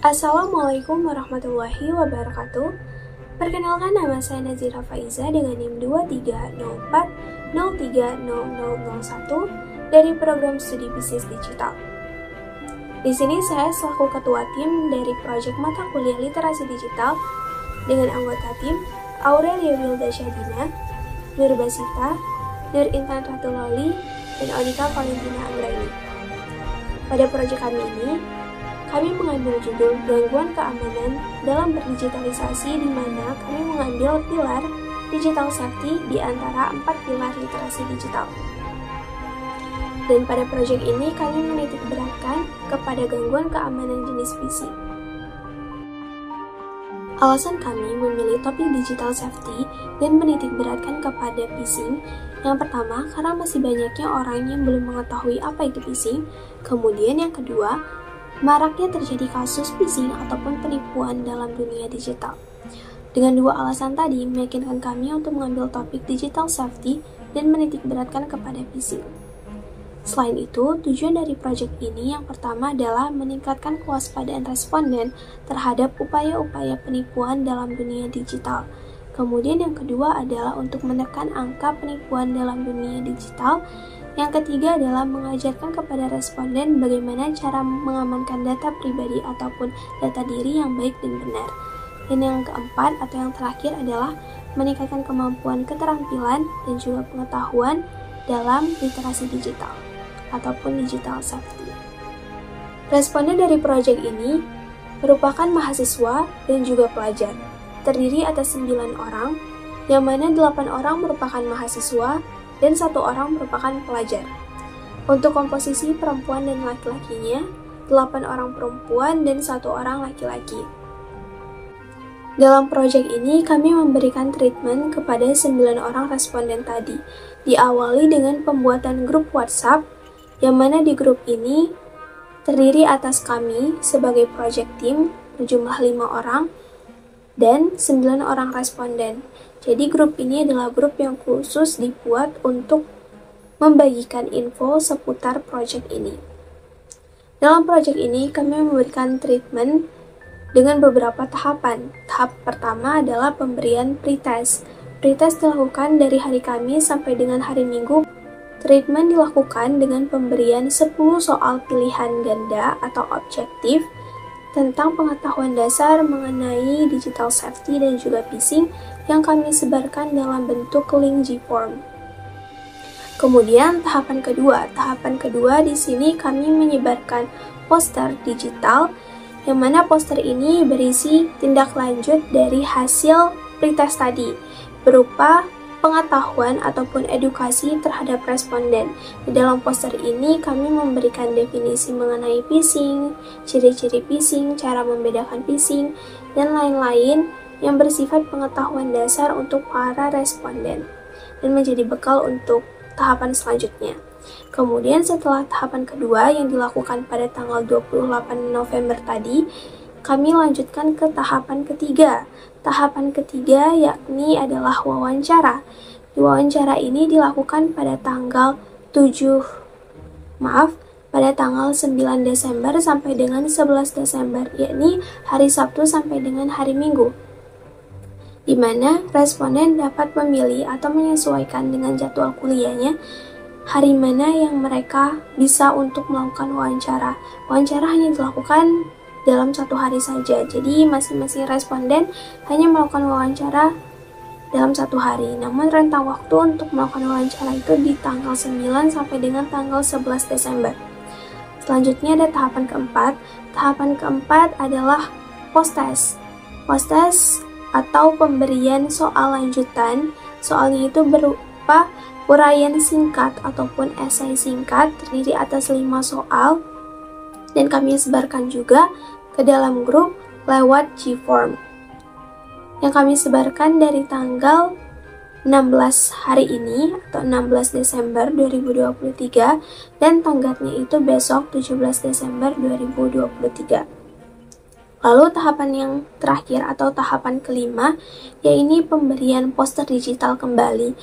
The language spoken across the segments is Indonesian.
Assalamualaikum warahmatullahi wabarakatuh. Perkenalkan, nama saya Nazira Faiza dengan NIM 2304030001 dari program studi bisnis digital. Di sini saya selaku ketua tim dari proyek mata kuliah literasi digital dengan anggota tim Aurelia Wilda Syadina, Nur Basita, Nur Intan Ratuloli, dan Onika Valentina Anggraini. Pada proyek kami ini, kami mengambil judul Gangguan Keamanan dalam Berdigitalisasi, di mana kami mengambil pilar digital safety di antara 4 pilar literasi digital. Dan pada proyek ini kami menitik beratkan kepada gangguan keamanan jenis phishing. Alasan kami memilih topik digital safety dan menitik beratkan kepada phishing, yang pertama karena masih banyaknya orang yang belum mengetahui apa itu phishing. Kemudian yang kedua, maraknya terjadi kasus phishing ataupun penipuan dalam dunia digital. Dengan dua alasan tadi, meyakinkan kami untuk mengambil topik digital safety dan menitik beratkan kepada phishing. Selain itu, tujuan dari proyek ini yang pertama adalah meningkatkan kewaspadaan responden terhadap upaya-upaya penipuan dalam dunia digital. Kemudian yang kedua adalah untuk menekan angka penipuan dalam dunia digital. Yang ketiga adalah mengajarkan kepada responden bagaimana cara mengamankan data pribadi ataupun data diri yang baik dan benar. Dan yang keempat atau yang terakhir adalah meningkatkan kemampuan keterampilan dan juga pengetahuan dalam literasi digital ataupun digital safety. Responden dari proyek ini merupakan mahasiswa dan juga pelajar, terdiri atas 9 orang, yang mana 8 orang merupakan mahasiswa dan 1 orang merupakan pelajar. Untuk komposisi perempuan dan laki-lakinya, 8 orang perempuan dan 1 orang laki-laki. Dalam proyek ini, kami memberikan treatment kepada 9 orang responden tadi. Diawali dengan pembuatan grup WhatsApp, yang mana di grup ini terdiri atas kami sebagai project team berjumlah 5 orang dan 9 orang responden. Jadi grup ini adalah grup yang khusus dibuat untuk membagikan info seputar proyek ini. Dalam proyek ini kami memberikan treatment dengan beberapa tahapan. Tahap pertama adalah pemberian pretest. Pretest dilakukan dari hari Kamis sampai dengan hari Minggu. Treatment dilakukan dengan pemberian 10 soal pilihan ganda atau objektif tentang pengetahuan dasar mengenai digital safety dan juga phishing yang kami sebarkan dalam bentuk link G-form. Kemudian tahapan kedua di sini kami menyebarkan poster digital, yang mana poster ini berisi tindak lanjut dari hasil pretest tadi, berupa pengetahuan ataupun edukasi terhadap responden. Di dalam poster ini kami memberikan definisi mengenai phishing, ciri-ciri phishing, cara membedakan phishing, dan lain-lain yang bersifat pengetahuan dasar untuk para responden dan menjadi bekal untuk tahapan selanjutnya. Kemudian setelah tahapan kedua yang dilakukan pada tanggal 28 November tadi, kami lanjutkan ke tahapan ketiga. Tahapan ketiga yakni adalah wawancara. Wawancara ini dilakukan pada tanggal 9 Desember sampai dengan 11 Desember, yakni hari Sabtu sampai dengan hari Minggu, di mana responden dapat memilih atau menyesuaikan dengan jadwal kuliahnya hari mana yang mereka bisa untuk melakukan wawancara. Wawancara hanya dilakukan dalam 1 hari saja, jadi masing-masing responden hanya melakukan wawancara dalam 1 hari. Namun rentang waktu untuk melakukan wawancara itu di tanggal 9 sampai dengan tanggal 11 Desember. Selanjutnya ada tahapan keempat. Tahapan keempat adalah post-test. Post-test atau pemberian soal lanjutan. Soalnya itu berupa uraian singkat ataupun esai singkat terdiri atas 5 soal, dan kami sebarkan juga ke dalam grup lewat G-form yang kami sebarkan dari tanggal 16 hari ini atau 16 Desember 2023, dan tenggatnya itu besok 17 Desember 2023. Lalu tahapan yang terakhir atau tahapan kelima, yaitu pemberian poster digital kembali,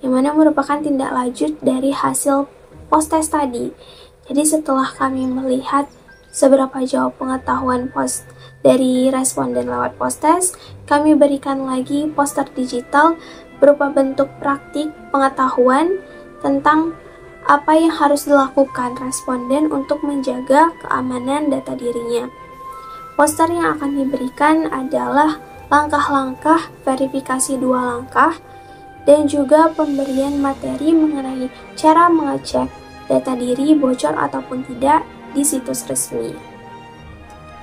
yang mana merupakan tindak lanjut dari hasil post test tadi. Jadi setelah kami melihat seberapa jauh pengetahuan dari responden lewat post-test, kami berikan lagi poster digital berupa bentuk praktik pengetahuan tentang apa yang harus dilakukan responden untuk menjaga keamanan data dirinya. Poster yang akan diberikan adalah langkah-langkah verifikasi 2 langkah dan juga pemberian materi mengenai cara mengecek data diri bocor ataupun tidak di situs resmi.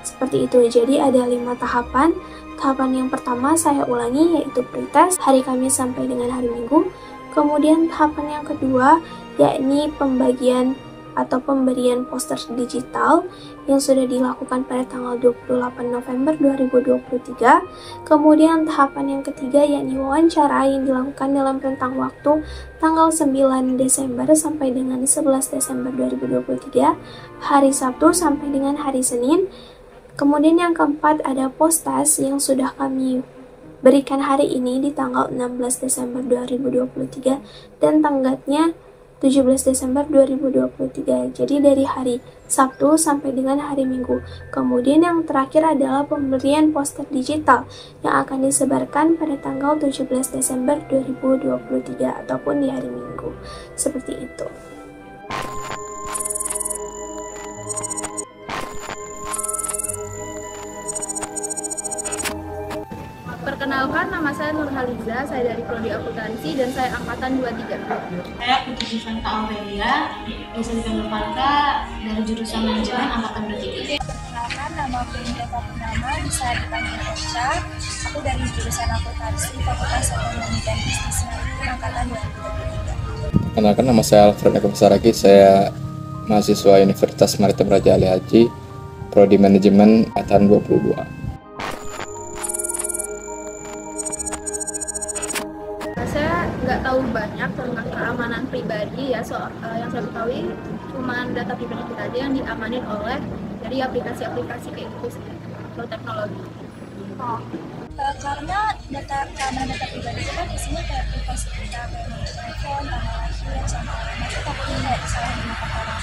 Seperti itu, jadi ada 5 tahapan. Tahapan yang pertama saya ulangi yaitu pretest hari Kamis sampai dengan hari Minggu. Kemudian tahapan yang kedua yakni pembagian atau pemberian poster digital yang sudah dilakukan pada tanggal 28 November 2023. Kemudian tahapan yang ketiga yakni wawancara yang dilakukan dalam rentang waktu tanggal 9 Desember sampai dengan 11 Desember 2023, hari Sabtu sampai dengan hari Senin. Kemudian yang keempat ada post-test yang sudah kami berikan hari ini di tanggal 16 Desember 2023 dan tanggatnya 17 Desember 2023. Jadi dari hari Sabtu sampai dengan hari Minggu. Kemudian yang terakhir adalah pemberian poster digital yang akan disebarkan pada tanggal 17 Desember 2023 ataupun di hari Minggu. Seperti itu. Perkenalkan, nama saya Nurhaliza, saya dari Prodi Akuntansi dan saya angkatan 23. Saya Putri Santa Aurelia, biasa dipanggil Falka, dari jurusan manajemen angkatan 23. Perkenalkan, nama Belinda Fatunama, bisa dipanggil Ocha. Aku dari jurusan Akuntansi, Fakultas Ekonomi dan Bisnis Maritim angkatan 2023. Perkenalkan, nama saya Alfred Eko Besaragi, saya mahasiswa Universitas Maritim Raja Ali Haji, Prodi Manajemen angkatan 22. Saya nggak tahu banyak tentang keamanan pribadi ya, yang saya ketahui cuma data pribadi kita aja yang diamanin oleh dari aplikasi-aplikasi kayak gitu sih, atau teknologi. Karena keamanan data pribadi itu kan isinya kayak privasi kita, kayak nomor telepon, tanggal lahir, sama alamat, itu takutnya nggak disalahgunakan orang.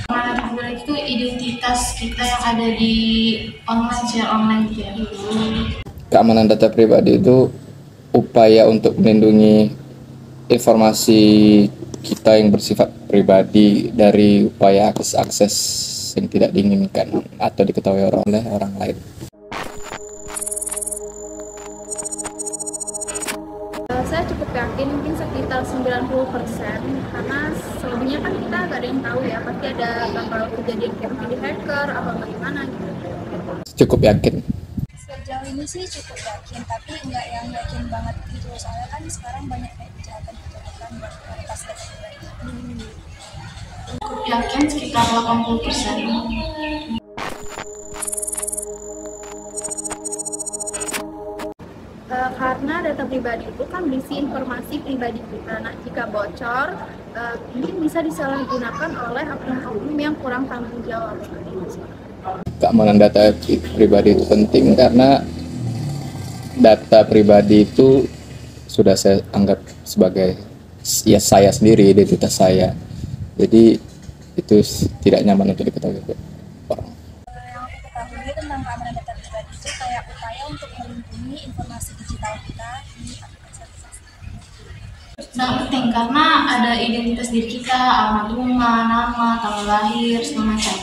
Keamanan pribadi itu identitas kita yang ada di online, share online gitu ya. Keamanan data pribadi itu upaya untuk melindungi informasi kita yang bersifat pribadi dari upaya akses yang tidak diinginkan atau diketahui oleh orang lain. Saya cukup yakin mungkin sekitar 90%, karena selebihnya kan kita nggak ada yang tahu ya, pasti ada bakal kejadian kayak mungkin di hacker atau bagaimana gitu. Cukup yakin. Sejauh ini sih cukup yakin, tapi nggak yang yakin banget gitu. Soalnya kan sekarang banyak kayak kejahatan buat kualitas data pribadi. Cukup yakin sekitar 80%. Karena data pribadi itu kan berisi informasi pribadi kita. Nah, jika bocor, mungkin bisa disalahgunakan oleh oknum-oknum yang kurang tanggung jawab. Keamanan data pribadi itu penting karena data pribadi itu sudah saya anggap sebagai ya saya sendiri, identitas saya. Jadi itu tidak nyaman untuk diketahui orang. Yang aku ketahui tentang keamanan data pribadi itu kayak upaya untuk melindungi informasi digital kita di aplikasi-aplikasi. Sangat penting karena ada identitas diri kita, alamat rumah, nama, tanggal lahir, segala macam.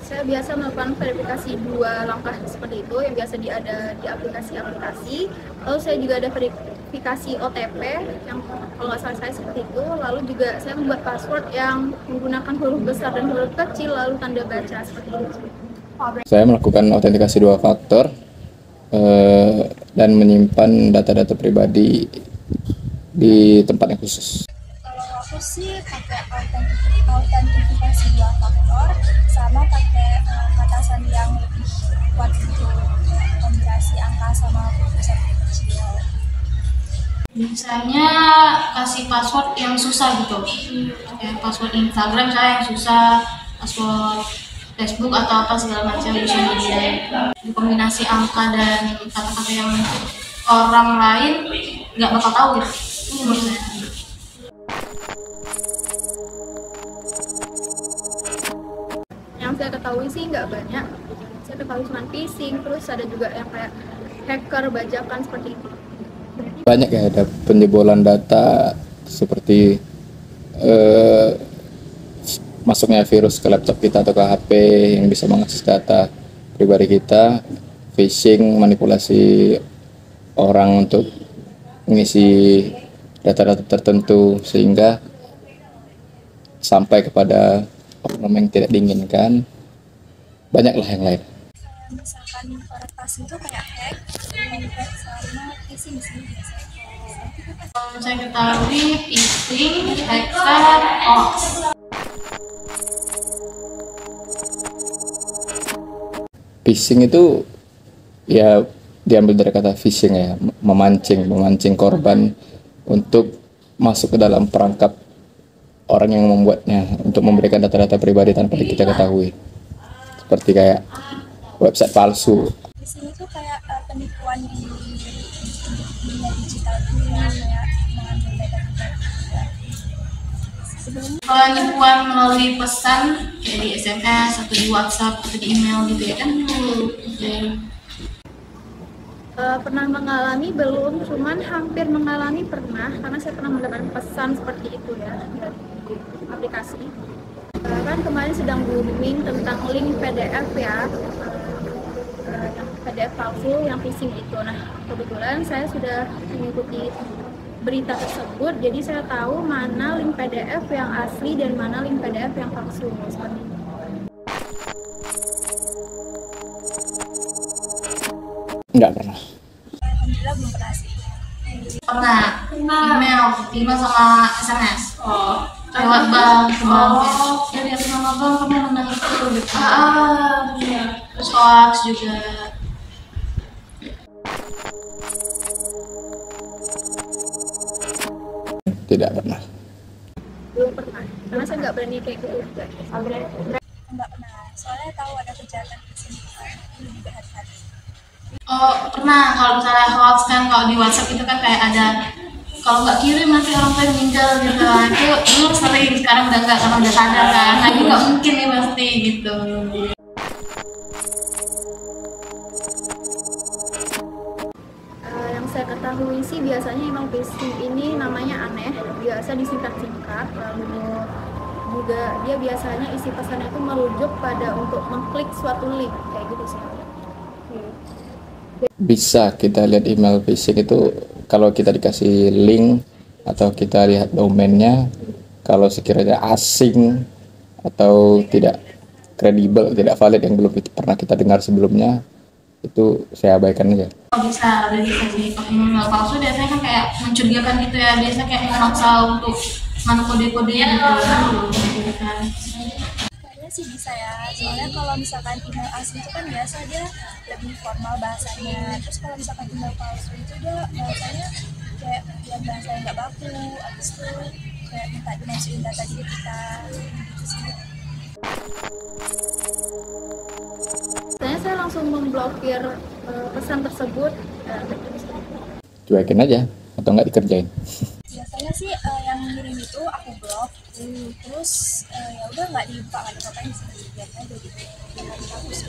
Saya biasa melakukan verifikasi 2 langkah seperti itu yang biasa ada di aplikasi-aplikasi. Lalu saya juga ada verifikasi OTP yang kalau nggak salah saya seperti itu. Lalu juga saya membuat password yang menggunakan huruf besar dan huruf kecil lalu tanda baca seperti itu. Saya melakukan autentikasi 2 faktor dan menyimpan data-data pribadi di tempat yang khusus. Kalau aku sih pakai autentifikasi 2 faktor sama pakai kata sandi yang lebih kuat gitu, kombinasi angka sama huruf besar kecil. Misalnya kasih password yang susah gitu, kayak password Instagram saya yang susah, password Facebook atau apa segala macam social media. Kombinasi angka dan kata-kata yang orang lain nggak bakal tahu gitu. Itu menurut saya. yang saya ketahui sih nggak banyak. Saya ketahui cuma phishing, terus ada juga yang kayak hacker bajakan seperti itu. Banyak ya, ada penjebolan data seperti masuknya virus ke laptop kita atau ke HP yang bisa mengakses data pribadi kita, phishing, manipulasi orang untuk mengisi data-data tertentu sehingga sampai kepada oknum yang tidak diinginkan. Banyaklah yang lain. Misalkan korektasi itu kayak hack sama phishing sih biasanya. Saya ketahui phishing, hacker, hoax. Phishing itu ya diambil dari kata phishing ya, memancing korban untuk masuk ke dalam perangkap orang yang membuatnya untuk memberikan data-data pribadi tanpa kita ketahui. Seperti kayak website palsu. Phishing itu kayak penipuan di dunia digital itu ya, kayak mengambil data pribadi. Kalau penipuan melalui pesan kayak di SMS atau di WhatsApp atau di email gitu ya kan. Pernah mengalami belum, cuman hampir mengalami pernah, karena saya pernah mendapatkan pesan seperti itu ya dari aplikasi. Kan kemarin sedang booming tentang link PDF ya, yang PDF palsu, yang phishing itu. Nah, kebetulan saya sudah mengikuti berita tersebut, jadi saya tahu mana link PDF yang asli dan mana link PDF yang palsu seperti itu. Enggak pernah. Alhamdulillah belum pernah sih. Pernah email sama SMS. Lewat bank, ya lihat nama bank kamu menang itu gitu. Terus hoax juga. Tidak pernah. Belum pernah, karena saya nggak berani kayak gitu. Enggak pernah. Soalnya tahu ada kejahatan di sini, lebih berhati-hati. Oh pernah, kalau misalnya hoax kan kalau di WhatsApp itu kan kayak ada kalau nggak kirim nanti orang tua meninggal gitu. Itu dulu sering, sekarang udah nggak karena udah sadar kan. Nah ini nggak mungkin nih pasti gitu. Yang saya ketahui sih biasanya emang phishing ini namanya aneh, biasa disingkat-singkat, lalu juga dia biasanya isi pesannya itu merujuk pada untuk mengklik suatu link kayak gitu sih. Bisa kita lihat email phishing itu kalau kita dikasih link atau kita lihat domainnya, kalau sekiranya asing atau tidak kredibel, tidak valid yang belum pernah kita dengar sebelumnya, itu saya abaikan aja. Bisa udah dikasih email palsu biasanya kan kayak mencurigakan gitu ya, biasanya kayak memaksa untuk mana kode-kode gitu kan. Kayaknya sih bisa ya, soalnya kalau misalkan email asli itu kan biasa dia lebih formal bahasanya. Terus kalau misalkan email palsu itu dia bahasanya kayak yang bahasanya nggak baku, habis itu kayak minta dimasukin data diri kita gitu sih. Biasanya saya langsung memblokir pesan tersebut. Cuekin aja atau nggak dikerjain. Biasanya sih yang ngirim itu aku blok, terus ya udah nggak dibuka, nggak diapain sih, biar aja gitu, nggak dihapus.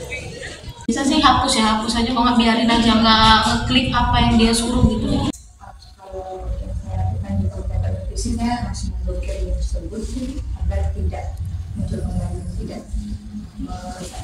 Bisa sih hapus ya, hapus aja, kalau nggak biarin aja, nggak ngeklik apa yang dia suruh gitu. Kalau yang saya lakukan di beberapa revisi, saya langsung memblokir yang tersebut agar tidak muncul kembali, tidak merusak